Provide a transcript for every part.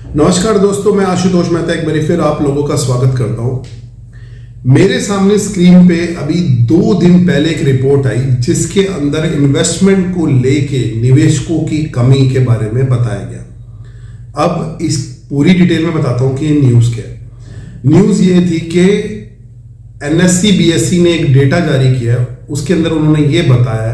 नमस्कार दोस्तों, मैं आशुतोष मेहता एक बार फिर आप लोगों का स्वागत करता हूं। मेरे सामने स्क्रीन पे अभी 2 दिन पहले एक रिपोर्ट आई जिसके अंदर इन्वेस्टमेंट को लेके निवेशकों की कमी के बारे में बताया गया। अब इस पूरी डिटेल में बताता हूं कि ये न्यूज़ क्या है। न्यूज़ ये थी कि एनएससी बीएससी ने एक डेटा जारी किया, उसके अंदर उन्होंने ये बताया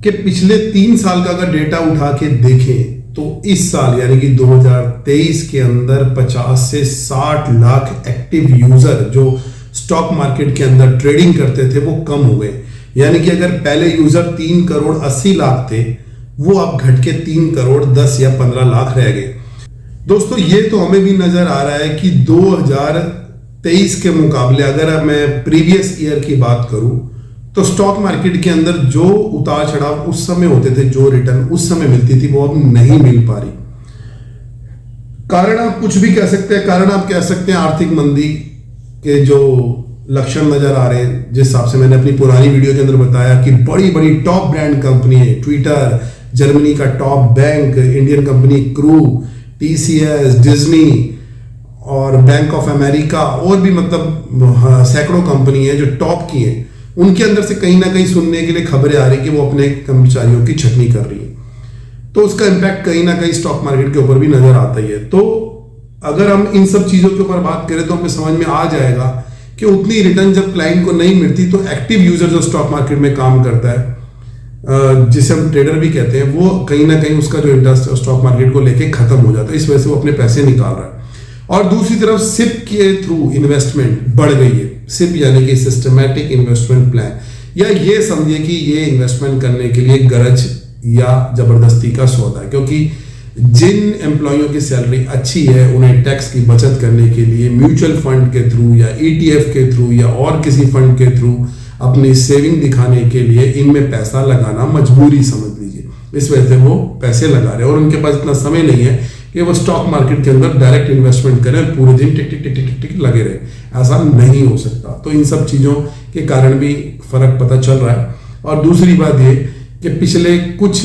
कि पिछले 3 साल का अगर डेटा उठा के देखें तो इस साल यानी कि 2023 के अंदर 50 से 60 लाख एक्टिव यूजर जो स्टॉक मार्केट के अंदर ट्रेडिंग करते थे वो कम हो गए। यानी कि अगर पहले यूजर 3 करोड़ 80 लाख थे, वो अब घट के 3 करोड़ 10 या 15 लाख रह गए। दोस्तों, ये तो हमें भी नजर आ रहा है कि 2023 के मुकाबले अगर मैं प्रीवियस ईयर की बात करूं तो स्टॉक मार्केट के अंदर जो उतार चढ़ाव उस समय होते थे, जो रिटर्न उस समय मिलती थी, वो अब नहीं मिल पा रही। कारण आप कुछ भी कह सकते हैं, कारण आप कह सकते हैं आर्थिक मंदी के जो लक्षण नजर आ रहे हैं। जिस हिसाब से मैंने अपनी पुरानी वीडियो के अंदर बताया कि बड़ी बड़ी टॉप ब्रांड कंपनी है, ट्विटर, जर्मनी का top bank, Indian company crew, TCS, Disney और बैंक ऑफ अमेरिका और भी मतलब सैकड़ों कंपनी है जो टॉप की है, उनके अंदर से कहीं ना कहीं सुनने के लिए खबरें आ रही कि वो अपने कर्मचारियों की छटनी कर रही है। तो उसका इम्पैक्ट कहीं ना कहीं स्टॉक मार्केट के ऊपर भी नजर आता ही है। तो अगर हम इन सब चीजों के ऊपर बात करें तो हमें समझ में आ जाएगा कि उतनी रिटर्न जब क्लाइंट को नहीं मिलती तो एक्टिव यूजर जो स्टॉक मार्केट में काम करता है, जिसे हम ट्रेडर भी कहते हैं, वो कहीं ना कहीं उसका जो इंटरेस्ट स्टॉक मार्केट को लेके खत्म हो जाता है। इस वजह से वो अपने पैसे निकाल रहा है। और दूसरी तरफ सिप के थ्रू इन्वेस्टमेंट बढ़ गई है। सिप यानी कि सिस्टमैटिक इन्वेस्टमेंट प्लान, या ये समझिए कि ये इन्वेस्टमेंट करने के लिए गरज या जबरदस्ती का सौदा है, क्योंकि जिन एम्प्लॉइयों की सैलरी अच्छी है उन्हें टैक्स की बचत करने के लिए म्यूचुअल फंड के थ्रू या ईटीएफ के थ्रू या और किसी फंड के थ्रू अपनी सेविंग दिखाने के लिए इनमें पैसा लगाना मजबूरी समझ लीजिए। इस वजह से वो पैसे लगा रहे हैं और उनके पास इतना समय नहीं है कि वो स्टॉक मार्केट के अंदर डायरेक्ट इन्वेस्टमेंट करें, पूरे दिन टिक टिक टिक टिक टिक लगे रहे। ऐसा नहीं हो सकता। तो इन सब चीजों के कारण भी फर्क पता चल रहा है। और दूसरी बात ये कि पिछले कुछ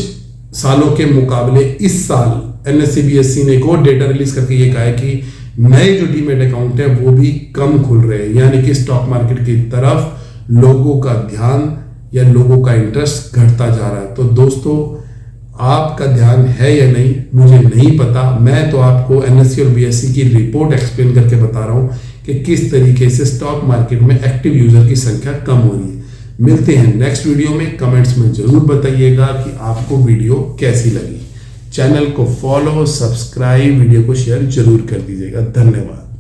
सालों के मुकाबले इस साल एनएससी बीएससी ने एक और डेटा रिलीज करके ये कहा है कि नए जो डीमेट अकाउंट है वो भी कम खुल रहे हैं। यानी कि स्टॉक मार्केट की तरफ लोगों का ध्यान या लोगों का इंटरेस्ट घटता जा रहा है। तो दोस्तों, आपका ध्यान है या नहीं मुझे नहीं पता। मैं तो आपको एनएससी और बीएससी की रिपोर्ट एक्सप्लेन करके बता रहा हूं कि किस तरीके से स्टॉक मार्केट में एक्टिव यूजर की संख्या कम हो रही है। मिलते हैं नेक्स्ट वीडियो में। कमेंट्स में जरूर बताइएगा कि आपको वीडियो कैसी लगी। चैनल को फॉलो, सब्सक्राइब, वीडियो को शेयर जरूर कर दीजिएगा। धन्यवाद।